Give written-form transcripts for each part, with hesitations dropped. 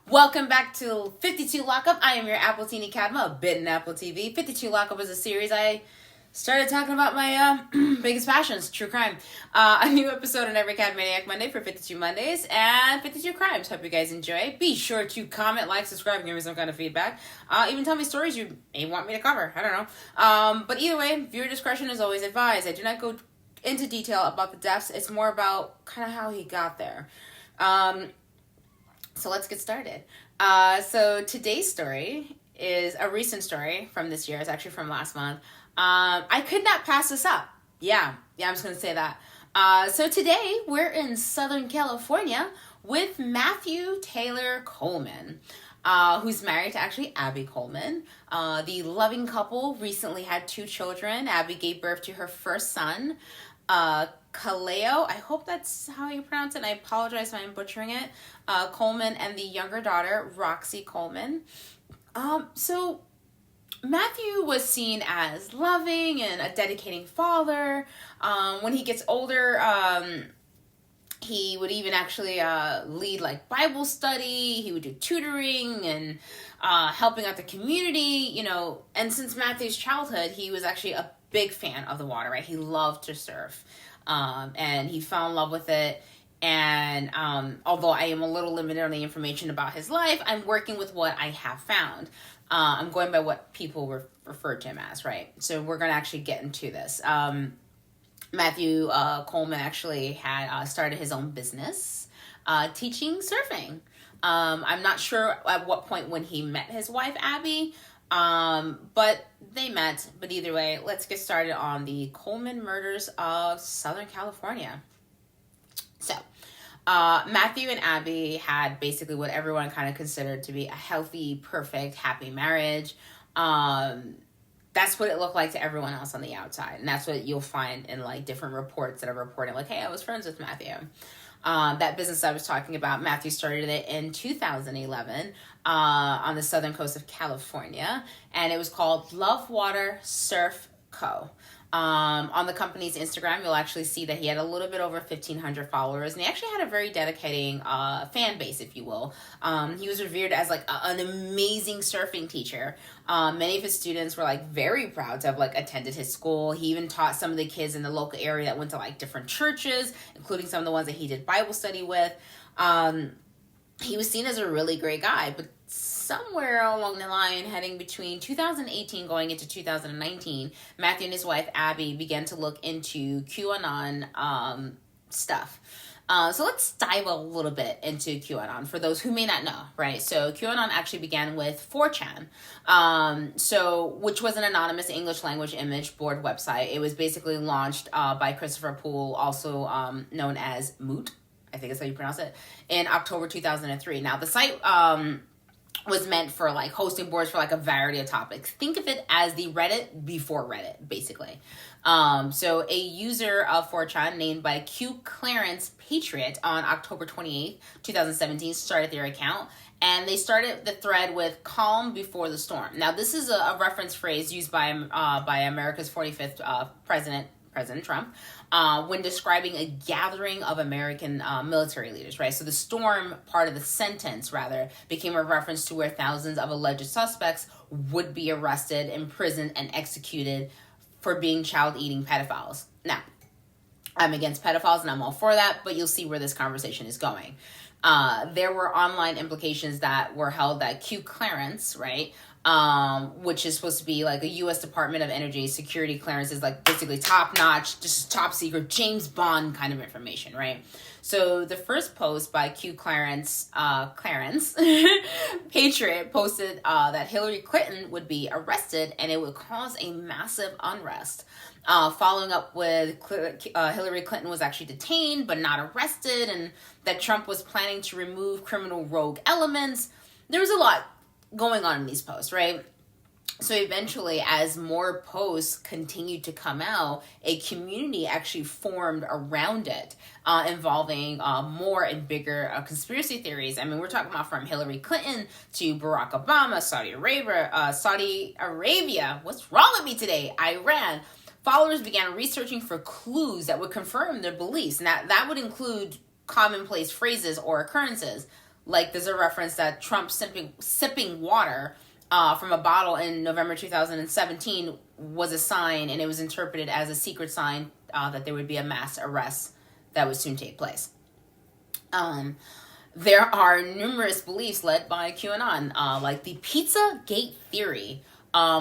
Welcome back to 52 Lockup. I am your Apple Teeny Cadma, a bit in Apple TV. 52 Lockup is a series I started talking about my biggest passions, true crime. A new episode on every Cadmaniac Monday for 52 Mondays and 52 Crimes. Hope you guys enjoy. Be sure to comment, like, subscribe, give me some kind of feedback. Even tell me stories you may want me to cover. I don't know. But either way, viewer discretion is always advised. I do not go into detail about the deaths. It's more about kind of how he got there. So let's get started. So today's story is a recent story from this year. It's actually from last month. I could not pass this up. Yeah, I'm just going to say that. So today we're in Southern California with Matthew Taylor Coleman, who's married to actually Abby Coleman. The loving couple recently had 2 children. Abby gave birth to her first son, Kaleo, I hope that's how you pronounce it. I apologize if I'm butchering it. Coleman, and the younger daughter, Roxy Coleman. So Matthew was seen as loving and a dedicating father. When he gets older, he would even actually lead like Bible study. He would do tutoring and helping out the community, you know. And since Matthew's childhood, he was actually a big fan of the water, right? He loved to surf. And he fell in love with it. And although I am a little limited on the information about his life, I'm working with what I have found. I'm going by what people refer to him as, right? So we're going to actually get into this. Matthew Coleman actually had started his own business teaching surfing. I'm not sure at what point when he met his wife, Abby, but they met. But either way, let's get started on the Coleman murders of Southern California. So, Matthew and Abby had basically what everyone kind of considered to be a healthy, perfect, happy marriage. That's what it looked like to everyone else on the outside. And that's what you'll find in like different reports that are reporting like, hey, I was friends with Matthew. That business I was talking about, Matthew started it in 2011 on the southern coast of California, and it was called Love Water Surf Co. On the company's Instagram, you'll actually see that he had a little bit over 1,500 followers, and he actually had a very dedicating fan base, if you will. He was revered as like an amazing surfing teacher. Many of his students were like very proud to have like attended his school. He even taught some of the kids in the local area that went to like different churches, including some of the ones that he did Bible study with. He was seen as a really great guy, but somewhere along the line, heading between 2018 going into 2019, Matthew and his wife, Abby, began to look into QAnon stuff. So let's dive a little bit into QAnon for those who may not know, right? So QAnon actually began with 4chan, which was an anonymous English language image board website. It was basically launched by Christopher Poole, also known as Moot, I think that's how you pronounce it, in October 2003. Now, the site was meant for like hosting boards for like a variety of topics. Think of it as the Reddit before Reddit, basically. So a user of 4chan named by Q Clarence Patriot on October 28th, 2017 started their account, and they started the thread with "calm before the storm." Now, this is a reference phrase used by America's 45th President Trump, when describing a gathering of American military leaders, right? So the storm part of the sentence, rather, became a reference to where thousands of alleged suspects would be arrested, imprisoned, and executed for being child-eating pedophiles. Now, I'm against pedophiles, and I'm all for that, but you'll see where this conversation is going. There were online implications that were held that Q Clarence, right, which is supposed to be like a U.S. Department of Energy security clearance, is like basically top-notch, just top secret, James Bond kind of information, right? So the first post by Q Clarence Patriot posted that Hillary Clinton would be arrested and it would cause a massive unrest. Following up with Hillary Clinton was actually detained but not arrested, and that Trump was planning to remove criminal rogue elements. There was a lot going on in these posts, right? So eventually, as more posts continued to come out, a community actually formed around it, involving more and bigger conspiracy theories. I mean, we're talking about from Hillary Clinton to Barack Obama, Saudi Arabia. What's wrong with me today? Iran. Followers began researching for clues that would confirm their beliefs. And that would include commonplace phrases or occurrences like there's a reference that Trump sipping water from a bottle in November 2017 was a sign, and it was interpreted as a secret sign that there would be a mass arrest that would soon take place. There are numerous beliefs led by QAnon, like the Pizza Gate theory,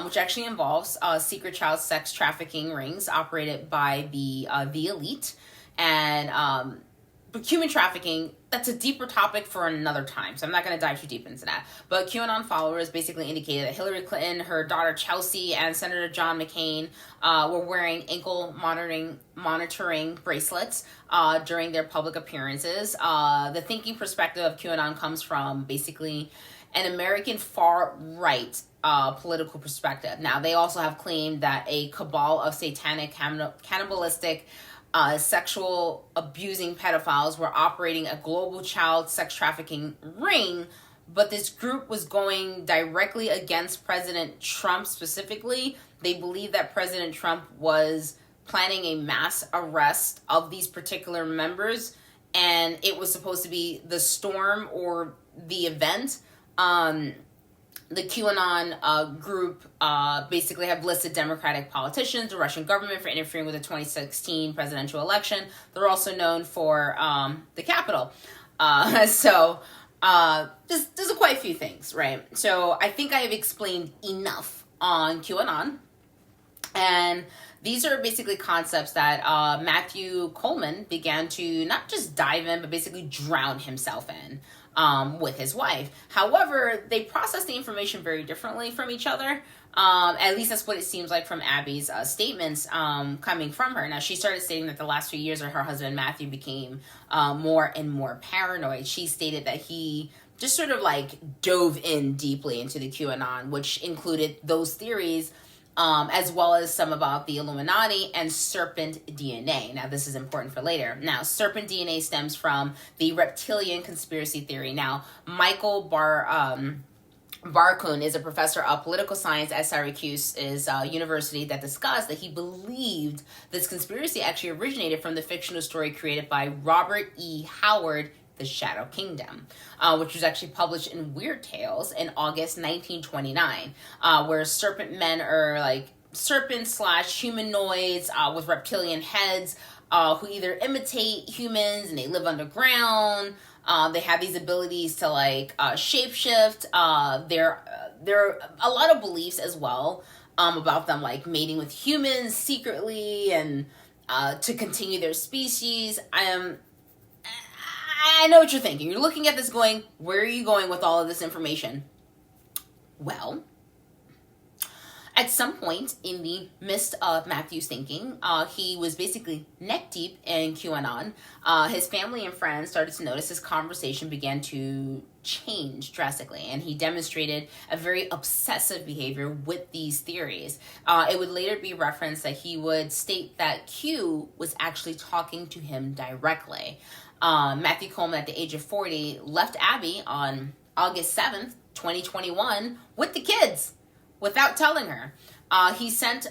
which actually involves secret child sex trafficking rings operated by the elite, and but human trafficking, that's a deeper topic for another time, so I'm not going to dive too deep into that. But QAnon followers basically indicated that Hillary Clinton, her daughter Chelsea, and Senator John McCain were wearing ankle monitoring bracelets during their public appearances. The thinking perspective of QAnon comes from basically an American far-right political perspective. Now, they also have claimed that a cabal of satanic, cannibalistic, sexual abusing pedophiles were operating a global child sex trafficking ring, but this group was going directly against President Trump specifically. They believe that President Trump was planning a mass arrest of these particular members, and it was supposed to be the storm or the event. The QAnon group basically have listed Democratic politicians, the Russian government for interfering with the 2016 presidential election. They're also known for the Capitol. So there's quite a few things, right? So I think I have explained enough on QAnon. And these are basically concepts that Matthew Coleman began to not just dive in, but basically drown himself in. With his wife. However, they process the information very differently from each other. At least that's what it seems like from Abby's statements coming from her. Now, she started stating that the last few years of her husband Matthew became more and more paranoid. She stated that he just sort of like dove in deeply into the QAnon, which included those theories, as well as some about the Illuminati and Serpent DNA. Now, this is important for later. Now, Serpent DNA stems from the reptilian conspiracy theory. Now, Michael Barkun is a professor of political science at Syracuse University that discussed that he believed this conspiracy actually originated from the fictional story created by Robert E. Howard, The Shadow Kingdom, which was actually published in Weird Tales in August 1929, where serpent men are like serpent/humanoids with reptilian heads who either imitate humans and they live underground. They have these abilities to like shapeshift. There are a lot of beliefs as well about them like mating with humans secretly and to continue their species. I know what you're thinking. You're looking at this going, where are you going with all of this information? Well, at some point in the midst of Matthew's thinking, he was basically neck deep in QAnon. His family and friends started to notice his conversation began to change drastically, and he demonstrated a very obsessive behavior with these theories. It would later be referenced that he would state that Q was actually talking to him directly. Matthew Coleman, at the age of 40, left Abby on August 7th, 2021, with the kids, without telling her. He sent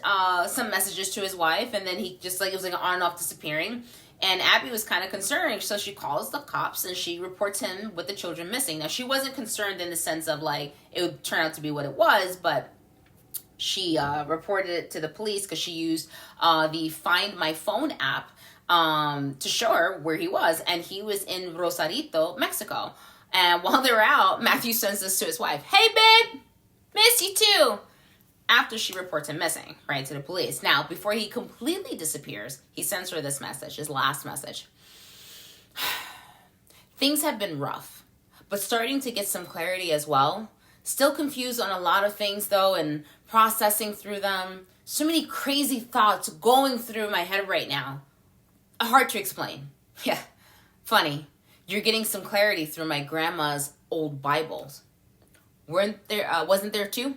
some messages to his wife, and then he just, like, it was like an on and off disappearing. And Abby was kind of concerned, so she calls the cops, and she reports him with the children missing. Now, she wasn't concerned in the sense of, like, it would turn out to be what it was, but she reported it to the police because she used the Find My Phone app to show her where he was, and he was in Rosarito, Mexico. And while they were out, Matthew sends this to his wife. Hey, babe, miss you too. After she reports him missing, right, to the police. Now, before he completely disappears, he sends her this message, his last message. Things have been rough, but starting to get some clarity as well. Still confused on a lot of things, though, and processing through them. So many crazy thoughts going through my head right now. Hard to explain. Yeah, funny. You're getting some clarity through my grandma's old Bibles. Wasn't there too?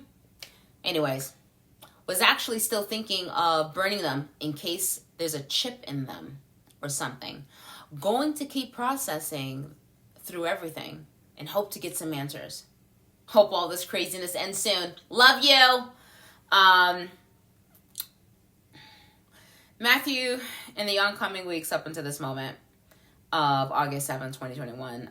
Anyways, was actually still thinking of burning them in case there's a chip in them or something. Going to keep processing through everything and hope to get some answers. Hope all this craziness ends soon. Love you. Matthew, in the oncoming weeks up until this moment, of August 7th, 2021,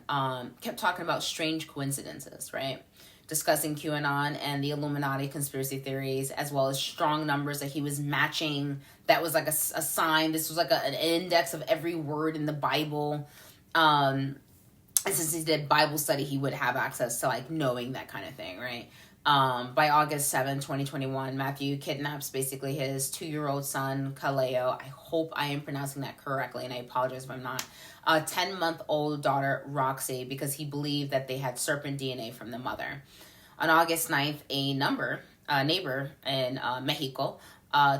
kept talking about strange coincidences, right? Discussing QAnon and the Illuminati conspiracy theories, as well as strong numbers that he was matching. That was like a sign. This was like an index of every word in the Bible. And since he did Bible study, he would have access to like knowing that kind of thing, right? By August 7th, 2021, Matthew kidnaps basically his 2-year-old son, Kaleo. I hope I am pronouncing that correctly, and I apologize if I'm not. 10-month-old daughter, Roxy, because he believed that they had serpent DNA from the mother. On August 9th, a neighbor in Mexico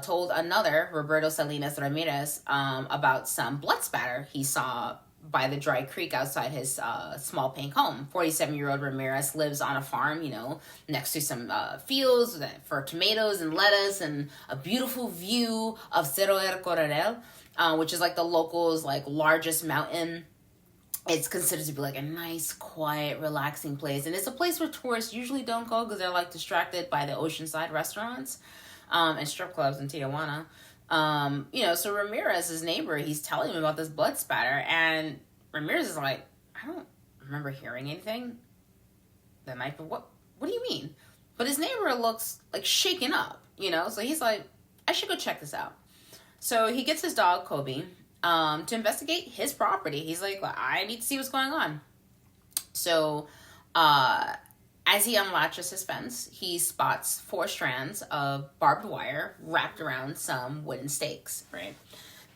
told another, Roberto Salinas Ramirez, about some blood spatter he saw by the dry creek outside his small pink home. 47-year-old Ramirez lives on a farm, next to some fields for tomatoes and lettuce and a beautiful view of Cerro El Coronel, which is like the locals' like largest mountain. It's considered to be like a nice, quiet, relaxing place. And it's a place where tourists usually don't go because they're like distracted by the oceanside restaurants and strip clubs in Tijuana. So Ramirez's neighbor, he's telling him about this blood spatter, and Ramirez is like, I don't remember hearing anything that night, but what do you mean? But his neighbor looks like shaken up, so he's like, I should go check this out. So he gets his dog, Kobe, to investigate his property. He's like, I need to see what's going on. So, as he unlatches his fence, he spots 4 strands of barbed wire wrapped around some wooden stakes, right?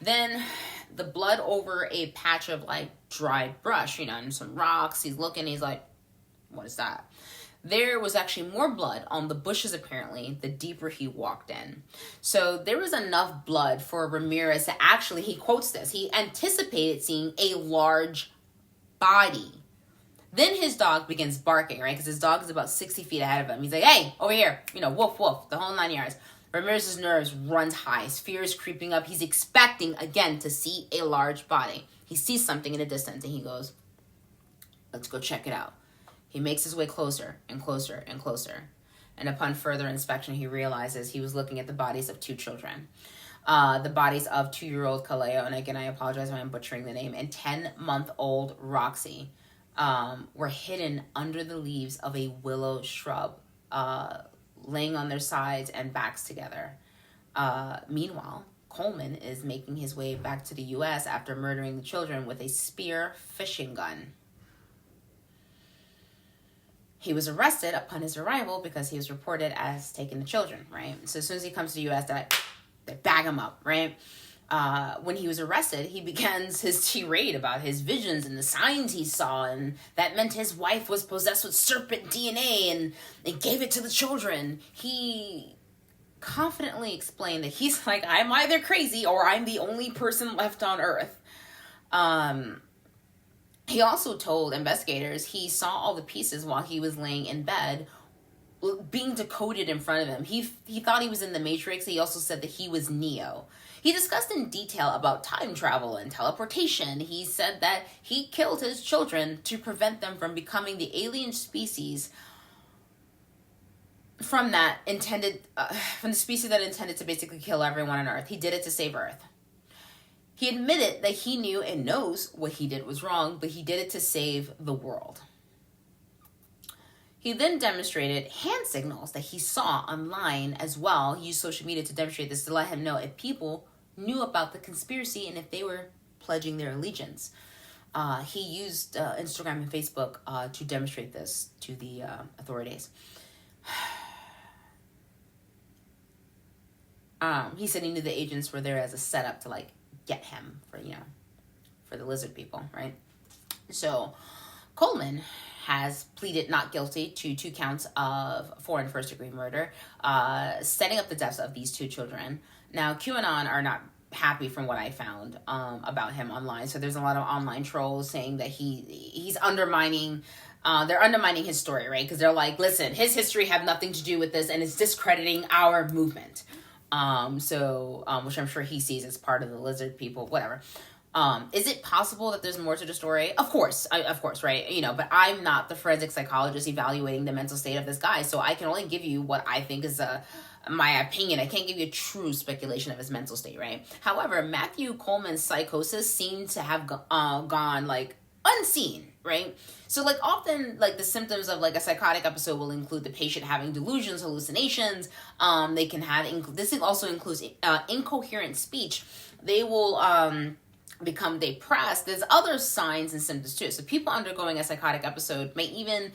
Then the blood over a patch of like dried brush, and some rocks. He's looking, he's like, what is that? There was actually more blood on the bushes, apparently, the deeper he walked in. So there was enough blood for Ramirez to actually, he quotes this, he anticipated seeing a large body. Then his dog begins barking, right? Because his dog is about 60 feet ahead of him. He's like, hey, over here, woof, woof, the whole 9 yards. Ramirez's nerves runs high. His fear is creeping up. He's expecting, again, to see a large body. He sees something in the distance, and he goes, let's go check it out. He makes his way closer and closer and closer. And upon further inspection, he realizes he was looking at the bodies of 2 children. The bodies of 2-year-old Kaleo, and again, I apologize if I'm butchering the name, and 10-month-old Roxy were hidden under the leaves of a willow shrub, laying on their sides and backs together. Meanwhile, Coleman is making his way back to the U.S. after murdering the children with a spear fishing gun. He was arrested upon his arrival because he was reported as taking the children, right? So as soon as he comes to the U.S., they bag him up, right? When he was arrested, he begins his tirade about his visions and the signs he saw, and that meant his wife was possessed with serpent DNA and gave it to the children. He confidently explained that he's like, I'm either crazy or I'm the only person left on Earth. He also told investigators he saw all the pieces while he was laying in bed being decoded in front of him. He thought he was in the Matrix. He also said that he was Neo. He discussed in detail about time travel and teleportation. He said that he killed his children to prevent them from becoming the alien species from the species that intended to basically kill everyone on Earth. He did it to save Earth. He admitted that he knew and knows what he did was wrong, but he did it to save the world. He then demonstrated hand signals that he saw online as well. He used social media to demonstrate this to let him know if people knew about the conspiracy and if they were pledging their allegiance. He used Instagram and Facebook to demonstrate this to the authorities. He said he knew the agents were there as a setup to get him for the lizard people, right? So Coleman has pleaded not guilty to 2 counts of foreign first-degree murder, setting up the deaths of these 2 children. Now, QAnon are not happy from what I found about him online. So there's a lot of online trolls saying that he's undermining, they're undermining his story, right? Because they're like, listen, his history had nothing to do with this and it's discrediting our movement. Which I'm sure he sees as part of the lizard people, whatever. Is it possible that there's more to the story? Of course, right? But I'm not the forensic psychologist evaluating the mental state of this guy, so I can only give you what I think is a my opinion. I can't give you a true speculation of his mental state, right? However, Matthew Coleman's psychosis seemed to have gone like unseen, right? So like often like the symptoms of like a psychotic episode will include the patient having delusions, hallucinations. They can have this also includes incoherent speech. They will become depressed. There's other signs and symptoms too. So people undergoing a psychotic episode may even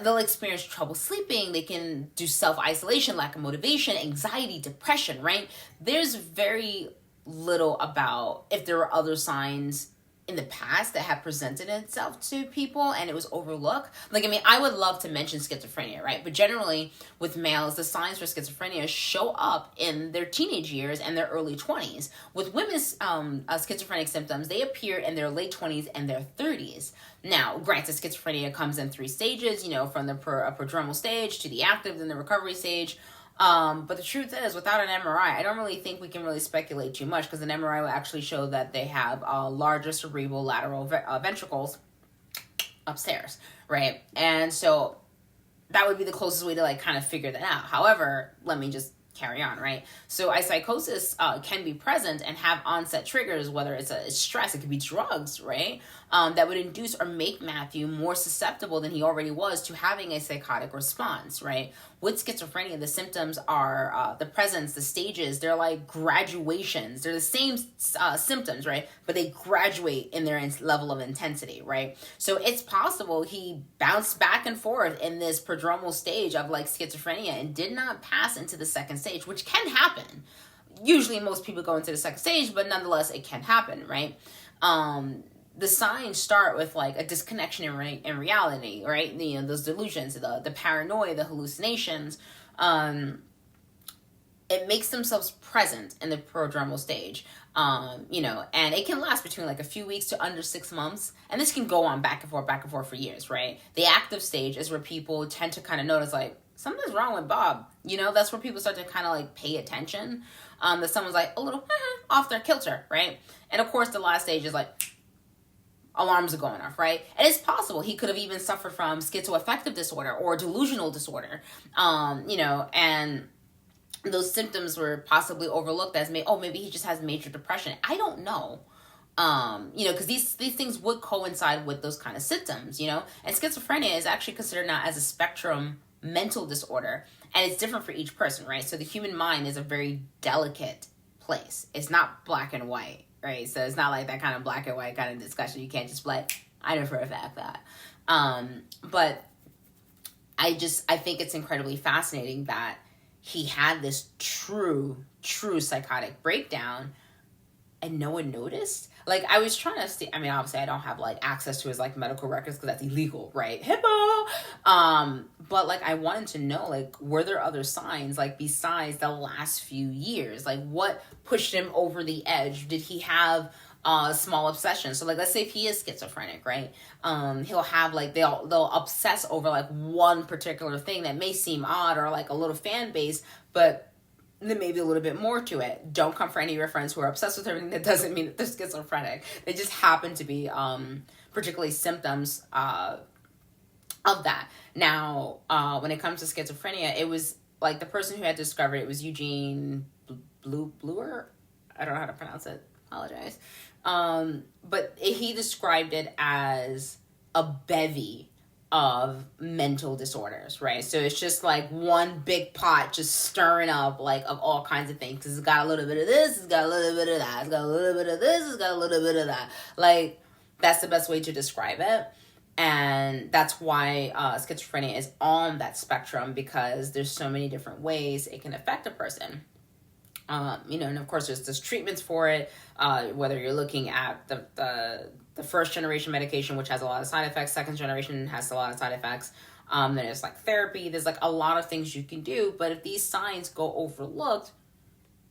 they'll experience trouble sleeping. They can do self-isolation, lack of motivation, anxiety, depression, right? There's very little about if there are other signs in the past that have presented itself to people and it was overlooked. Like, I mean, I would love to mention schizophrenia, right? But generally with males, the signs for schizophrenia show up in their teenage years and their early 20s. With women's schizophrenic symptoms, they appear in their late 20s and their 30s. Now, granted, schizophrenia comes in 3 stages, from the prodromal stage to the active, then the recovery stage. But the truth is, without an MRI, I don't really think we can really speculate too much, because an MRI will actually show that they have larger cerebral lateral ventricles upstairs, right? And so that would be the closest way to like kind of figure that out. However, let me just carry on, right? So a psychosis can be present and have onset triggers, whether it's a stress, it could be drugs, right? That would induce or make Matthew more susceptible than he already was to having a psychotic response, right? With schizophrenia, the symptoms are the presence, the stages, they're like graduations. They're the same symptoms, right? But they graduate in their level of intensity, right? So it's possible he bounced back and forth in this prodromal stage of like schizophrenia and did not pass into the second stage, which can happen. Usually most people go into the second stage, but nonetheless, it can happen, right? The signs start with like a disconnection in reality, right? Those delusions, the paranoia, the hallucinations. It makes themselves present in the prodromal stage, and it can last between like a few weeks to under 6 months. And this can go on back and forth for years, right? The active stage is where people tend to kind of notice like, something's wrong with Bob. That's where people start to kind of like pay attention. That someone's like a little off their kilter, right? And of course, the last stage is like, alarms are going off, right? And it's possible he could have even suffered from schizoaffective disorder or delusional disorder, and those symptoms were possibly overlooked as maybe he just has major depression. I don't know, because these things would coincide with those kind of symptoms, and schizophrenia is actually considered not as a spectrum mental disorder, and it's different for each person, right? So the human mind is a very delicate place. It's not black and white. Right, so it's not like that kind of black and white kind of discussion. You can't just be like, I know for a fact that. But I think it's incredibly fascinating that he had this true psychotic breakdown and no one noticed. Like, I was trying to see, I mean, obviously I don't have like access to his like medical records because that's illegal, right? HIPAA! But like, I wanted to know, like, were there other signs, like, besides the last few years? Like, what pushed him over the edge? Did he have small obsessions? So like, let's say if he is schizophrenic, right? He'll have like, they'll obsess over like one particular thing that may seem odd or like a little fan base, but there may be a little bit more to it. Don't come for any of your friends who are obsessed with everything. That doesn't mean that they're schizophrenic. They just happen to be particularly symptoms of that. Now, when it comes to schizophrenia, it was like the person who had discovered it was Eugene Bluer. I don't know how to pronounce it. Apologize. But he described it as a bevy of mental disorders, right? So it's just like one big pot just stirring up like of all kinds of things, because it's got a little bit of this, it's got a little bit of that, it's got a little bit of this, it's got a little bit of that. Like, that's the best way to describe it. And that's why schizophrenia is on that spectrum, because there's so many different ways it can affect a person. And of course there's treatments for it, whether you're looking at the first generation medication, which has a lot of side effects, second generation has a lot of side effects. Then there's like therapy, there's like a lot of things you can do, but if these signs go overlooked,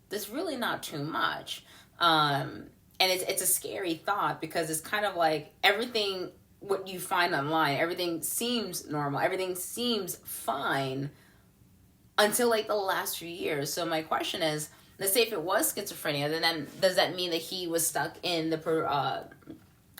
there's really not too much. And it's a scary thought, because it's kind of like everything, what you find online, everything seems normal, everything seems fine until like the last few years. So my question is, let's say if it was schizophrenia, then does that mean that he was stuck in the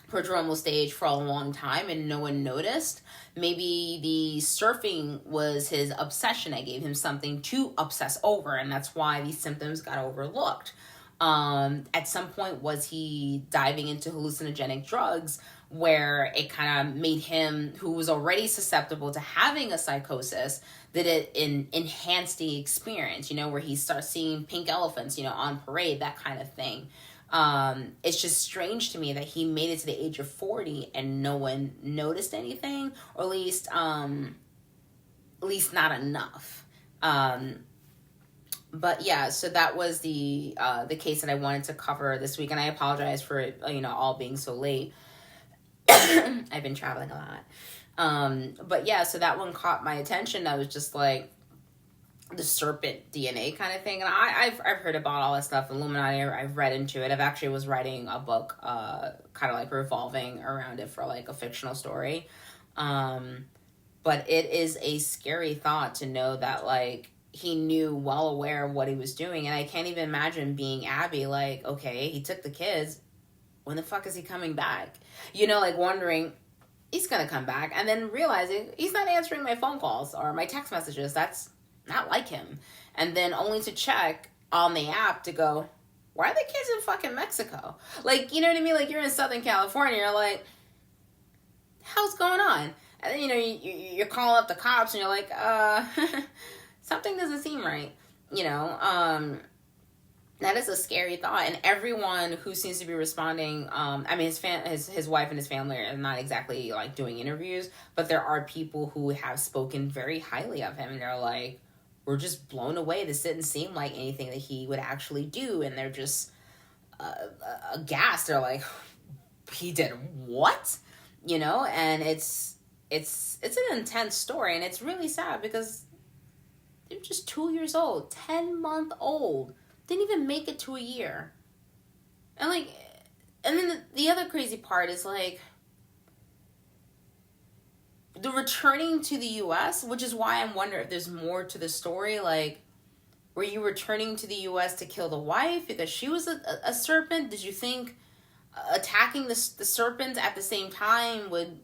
prodromal stage for a long time and no one noticed. Maybe the surfing was his obsession. I gave him something to obsess over, and that's why these symptoms got overlooked. At some point, was he diving into hallucinogenic drugs where it kind of made him, who was already susceptible to having a psychosis, that it enhanced the experience, where he starts seeing pink elephants, on parade, that kind of thing. It's just strange to me that he made it to the age of 40 and no one noticed anything, or at least not enough. But yeah, so that was the case that I wanted to cover this week, and I apologize for it, all being so late. I've been traveling a lot. But yeah, so that one caught my attention. I was just like, the Serpent DNA kind of thing, and I've heard about all that stuff, Illuminati. I've read into it. I've actually was writing a book, kind of like revolving around it for like a fictional story. But it is a scary thought to know that like he knew, well aware of what he was doing, and I can't even imagine being Abby. Like, okay, he took the kids. When the fuck is he coming back? Like wondering, he's gonna come back, and then realizing he's not answering my phone calls or my text messages. That's not like him. And then only to check on the app to go, why are the kids in fucking Mexico? Like, you know what I mean? Like, you're in Southern California, you're like, hell's going on? And then, you're calling up the cops and you're like, something doesn't seem right. That is a scary thought. And everyone who seems to be responding, his wife and his family are not exactly like doing interviews, but there are people who have spoken very highly of him, and they're like, we're just blown away. This didn't seem like anything that he would actually do, and they're just aghast. They're like, he did what? And it's an intense story, and it's really sad because they're just 2 years old, 10-month-old. Didn't even make it to a year. And then the other crazy part is like, the returning to the U.S., which is why I'm wondering if there's more to the story. Like, were you returning to the U.S. to kill the wife because she was a serpent? Did you think attacking the serpent at the same time would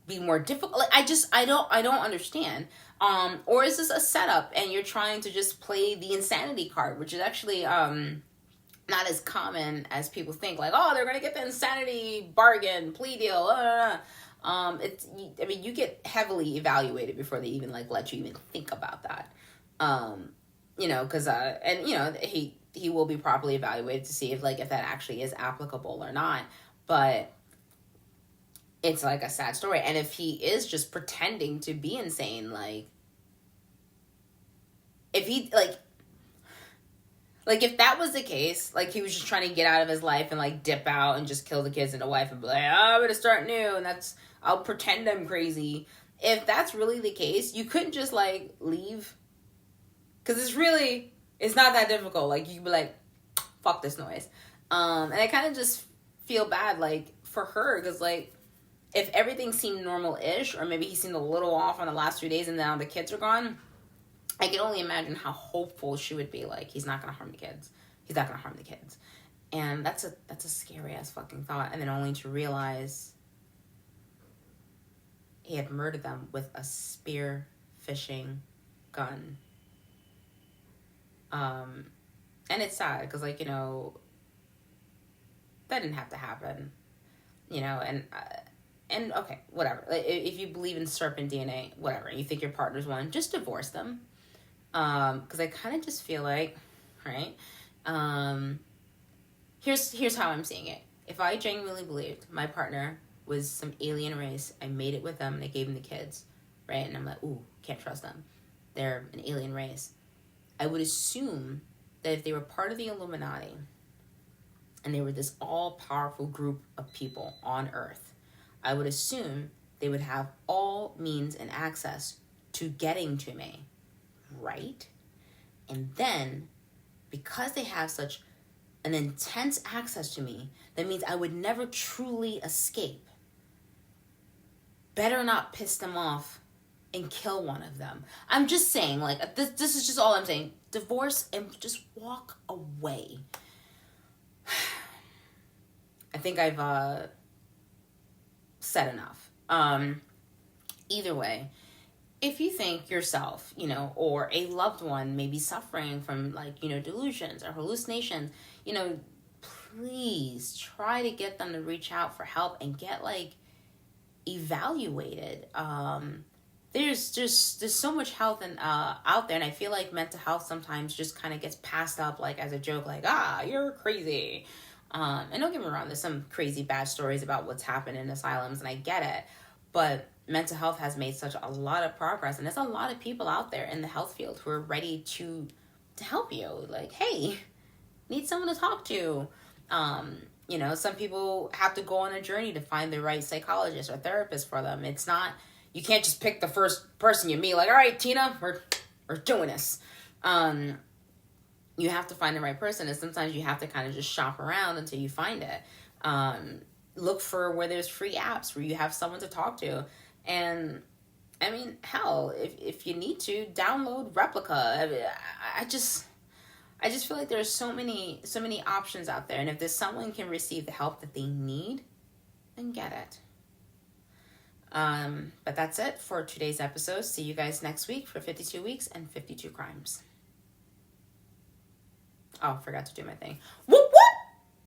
be more difficult? Like, I don't understand. Or is this a setup and you're trying to just play the insanity card, which is actually not as common as people think. Like, oh, they're gonna get the insanity bargain, plea deal. You get heavily evaluated before they even like let you even think about that. Because he will be properly evaluated to see if that actually is applicable or not. But it's like a sad story. And if he is just pretending to be insane, if that was the case, he was just trying to get out of his life and dip out and just kill the kids and the wife and be like, oh, I'm gonna start new, and I'll pretend I'm crazy. If that's really the case, you couldn't just leave, because it's not that difficult. You could be like, fuck this noise. And I kind of just feel bad for her, because if everything seemed normal-ish, or maybe he seemed a little off on the last 2 days and now the kids are gone, I can only imagine how hopeful she would be. He's not going to harm the kids. He's not going to harm the kids. And that's a scary-ass fucking thought. And then only to realize he had murdered them with a spear fishing gun. And it's sad, because, that didn't have to happen. And okay, whatever. If you believe in serpent DNA, whatever, you think your partner's one, just divorce them. Because I kind of just feel like, right? Here's how I'm seeing it. If I genuinely believed my partner was some alien race, I made it with them and I gave them the kids, right? And I'm like, ooh, can't trust them. They're an alien race. I would assume that if they were part of the Illuminati and they were this all-powerful group of people on Earth, I would assume they would have all means and access to getting to me, right? And then, because they have such an intense access to me, that means I would never truly escape. Better not piss them off and kill one of them. I'm just saying, this is just all I'm saying. Divorce and just walk away. I think I've said enough. Either way, if you think yourself, or a loved one may be suffering from delusions or hallucinations, please try to get them to reach out for help and get evaluated. There's so much health out there, and I feel like mental health sometimes just kind of gets passed up as a joke, you're crazy. And don't get me wrong, there's some crazy bad stories about what's happened in asylums, and I get it, but mental health has made such a lot of progress, and there's a lot of people out there in the health field who are ready to help you. Hey, need someone to talk to. Some people have to go on a journey to find the right psychologist or therapist for them. It's not, you can't just pick the first person you meet, all right, Tina, we're doing this. You have to find the right person, and sometimes you have to kind of just shop around until you find it. Look for where there's free apps where you have someone to talk to. And I mean, hell, if you need to, download Replica. I just feel like there's so many options out there, and if there's someone can receive the help that they need, then get it. But that's it for today's episode. See you guys next week for 52 Weeks and 52 Crimes. Oh, forgot to do my thing. Woo!